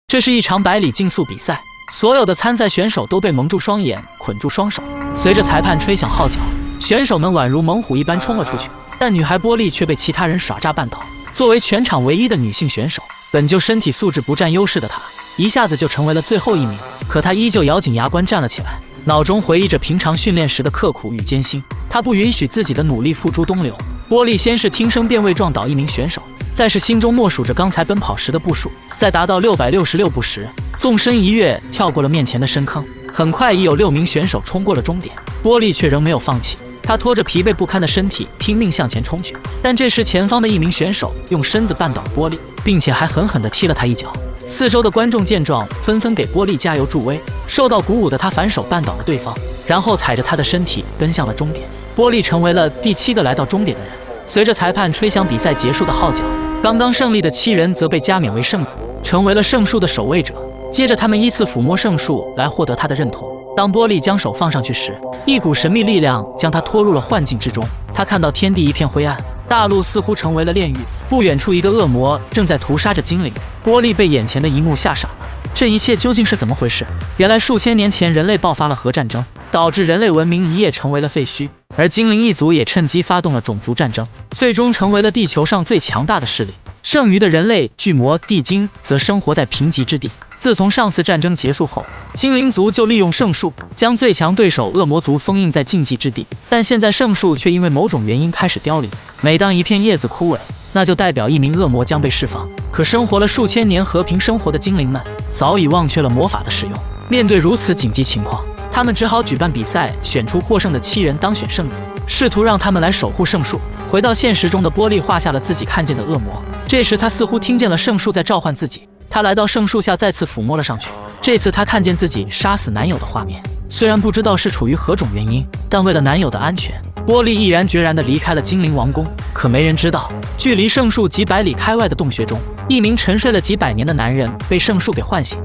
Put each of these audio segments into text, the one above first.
这是一场100里竞速比赛，所有的参赛选手都被蒙住双眼，捆住双手。随着裁判吹响号角，选手们宛如猛虎一般冲了出去，但女孩波莉却被其他人耍诈绊倒。作为全场唯一的女性选手，本就身体素质不占优势的她，一下子就成为了最后一名。可她依旧咬紧牙关站了起来，脑中回忆着平常训练时的刻苦与艰辛。她不允许自己的努力付诸东流。波莉先是听声辨位撞倒一名选手，再是心中默数着刚才奔跑时的步数，在达到666步时，纵身一跃跳过了面前的深坑。很快已有6名选手冲过了终点，波莉却仍没有放弃。他拖着疲惫不堪的身体拼命向前冲去，但这时前方的一名选手用身子绊倒波莉，并且还狠狠地踢了他一脚。四周的观众见状，纷纷给波莉加油助威。受到鼓舞的他反手绊倒了对方，然后踩着他的身体奔向了终点。波莉成为了第7个来到终点的人。随着裁判吹响比赛结束的号角，刚刚胜利的7人则被加冕为圣子，成为了圣树的守卫者。接着他们依次抚摸圣树来获得他的认同。当波莉将手放上去时，一股神秘力量将她拖入了幻境之中。她看到天地一片灰暗，大陆似乎成为了炼狱。不远处，一个恶魔正在屠杀着精灵。波莉被眼前的一幕吓傻了，这一切究竟是怎么回事？原来数千年前人类爆发了核战争，导致人类文明一夜成为了废墟，而精灵一族也趁机发动了种族战争，最终成为了地球上最强大的势力。剩余的人类巨魔地精则生活在贫瘠之地。自从上次战争结束后，精灵族就利用圣树将最强对手恶魔族封印在禁忌之地，但现在圣树却因为某种原因开始凋零。每当一片叶子枯萎，那就代表一名恶魔将被释放。可生活了数千年和平生活的精灵们早已忘却了魔法的使用。面对如此紧急情况，他们只好举办比赛，选出获胜的7人当选圣子，试图让他们来守护圣树。回到现实中的波莉画下了自己看见的恶魔，这时他似乎听见了圣树在召唤自己。他来到圣树下，再次抚摸了上去。这次他看见自己杀死男友的画面，虽然不知道是出于何种原因，但为了男友的安全，波莉毅然决然地离开了精灵王宫。可没人知道，距离圣树几百里开外的洞穴中，一名沉睡了几百年的男人被圣树给唤醒。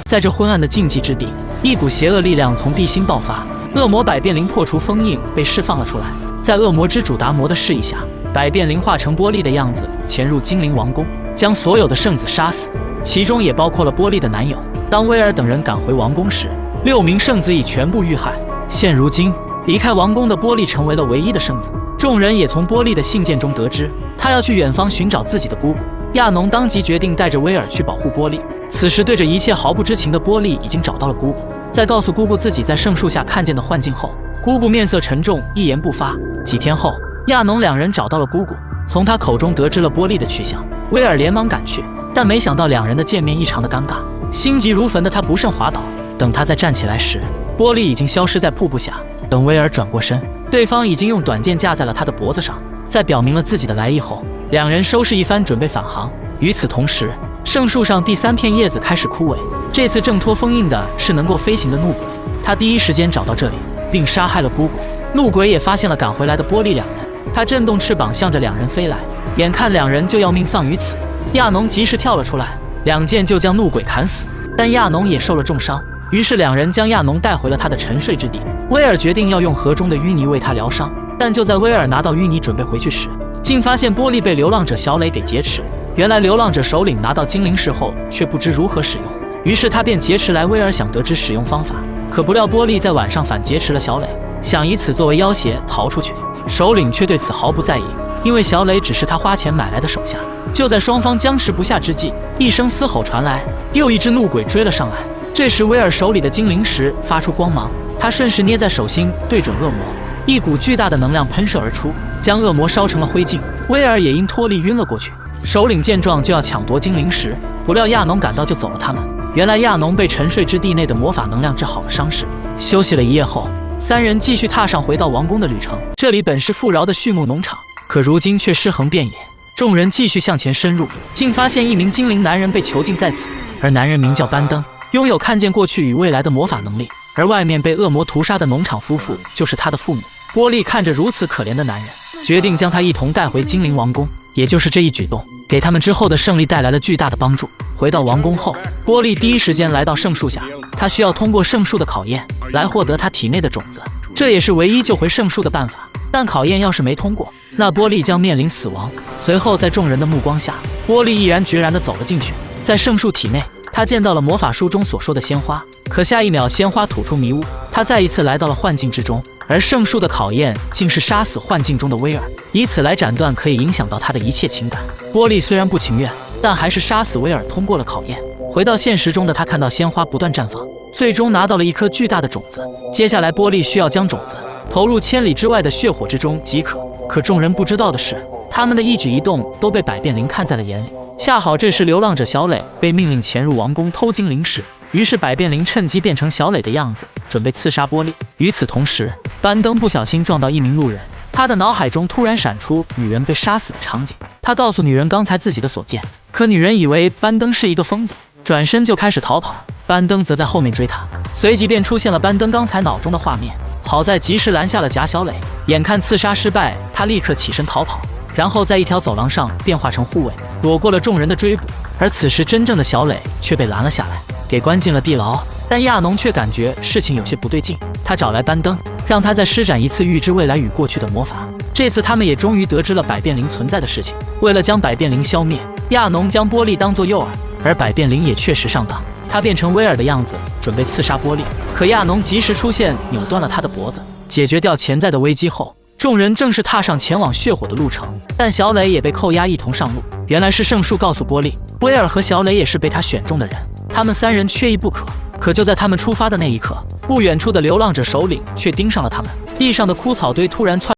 在这昏暗的禁忌之地，一股邪恶力量从地心爆发，恶魔百变灵破除封印被释放了出来。在恶魔之主达摩的示意下，百变灵化成波莉的样子，潜入精灵王宫，将所有的圣子杀死，其中也包括了波莉的男友。当威尔等人赶回王宫时，6名圣子已全部遇害。现如今，离开王宫的波莉成为了唯一的圣子。众人也从波莉的信件中得知，她要去远方寻找自己的姑姑。亚农当即决定带着威尔去保护波莉。此时，对着一切毫不知情的波莉已经找到了姑姑。在告诉姑姑自己在圣树下看见的幻境后，姑姑面色沉重，一言不发。几天后，亚农两人找到了姑姑，从她口中得知了波莉的去向。威尔连忙赶去，但没想到两人的见面异常的尴尬。心急如焚的他不慎滑倒，等他再站起来时，波莉已经消失在瀑布下。等威尔转过身，对方已经用短剑架在了他的脖子上。在表明了自己的来意后，两人收拾一番，准备返航。与此同时，圣树上第3片叶子开始枯萎。这次挣脱封印的是能够飞行的怒鬼，他第一时间找到这里，并杀害了姑姑。怒鬼也发现了赶回来的波莉两人，他震动翅膀向着两人飞来，眼看两人就要命丧于此，亚农及时跳了出来，2剑就将怒鬼砍死。但亚农也受了重伤，于是两人将亚农带回了他的沉睡之地。威尔决定要用河中的淤泥为他疗伤，但就在威尔拿到淤泥准备回去时，竟发现波莉被流浪者小磊给劫持。原来流浪者首领拿到精灵石后，却不知如何使用，于是他便劫持来威尔，想得知使用方法。可不料波莉在晚上反劫持了小磊，想以此作为要挟逃出去。首领却对此毫不在意，因为小磊只是他花钱买来的手下。就在双方僵持不下之际，一声嘶吼传来，又一只怒鬼追了上来。这时威尔手里的精灵石发出光芒，他顺势捏在手心，对准恶魔，一股巨大的能量喷射而出，将恶魔烧成了灰烬。威尔也因脱力晕了过去。首领见状就要抢夺精灵石，不料亚农赶到救走了他们。原来亚农被沉睡之地内的魔法能量治好了伤势。休息了一夜后，3人继续踏上回到王宫的旅程。这里本是富饶的畜牧农场，可如今却尸横遍野。众人继续向前深入，竟发现一名精灵男人被囚禁在此，而男人名叫班登，拥有看见过去与未来的魔法能力。而外面被恶魔屠杀的农场夫妇就是他的父母。波莉看着如此可怜的男人，决定将他一同带回精灵王宫。也就是这一举动，给他们之后的胜利带来了巨大的帮助。回到王宫后，波莉第一时间来到圣树下，他需要通过圣树的考验来获得他体内的种子，这也是唯一救回圣树的办法。但考验要是没通过，那波莉将面临死亡。随后在众人的目光下，波莉毅然决然地走了进去。在圣树体内，他见到了魔法书中所说的鲜花，可下一秒鲜花吐出迷雾，他再一次来到了幻境之中。而圣树的考验竟是杀死幻境中的威尔，以此来斩断可以影响到他的一切情感。波莉虽然不情愿，但还是杀死威尔通过了考验。回到现实中的他看到鲜花不断绽放，最终拿到了一颗巨大的种子。接下来波莉需要将种子投入千里之外的血火之中即可。可众人不知道的是，他们的一举一动都被百变灵看在了眼里。恰好这时流浪者小磊被命令潜入王宫偷精灵石，于是百变灵趁机变成小磊的样子，准备刺杀波莉。与此同时，班登不小心撞到一名路人，他的脑海中突然闪出女人被杀死的场景。他告诉女人刚才自己的所见，可女人以为班登是一个疯子，转身就开始逃跑。班登则在后面追他，随即便出现了班登刚才脑中的画面。好在及时拦下了假小磊，眼看刺杀失败，他立刻起身逃跑，然后在一条走廊上变化成护卫，躲过了众人的追捕。而此时真正的小磊却被拦了下来，给关进了地牢。但亚农却感觉事情有些不对劲，他找来班登，让他再施展一次预知未来与过去的魔法。这次他们也终于得知了百变灵存在的事情。为了将百变灵消灭，亚农将波莉当作诱饵，而百变灵也确实上当，他变成威尔的样子，准备刺杀波莉。可亚农及时出现，扭断了他的脖子。解决掉潜在的危机后，众人正式踏上前往血火的路程。但小磊也被扣押一同上路。原来是圣树告诉波莉，威尔和小磊也是被他选中的人，他们3人缺一不可。可就在他们出发的那一刻，不远处的流浪者首领却盯上了他们。地上的枯草堆突然窜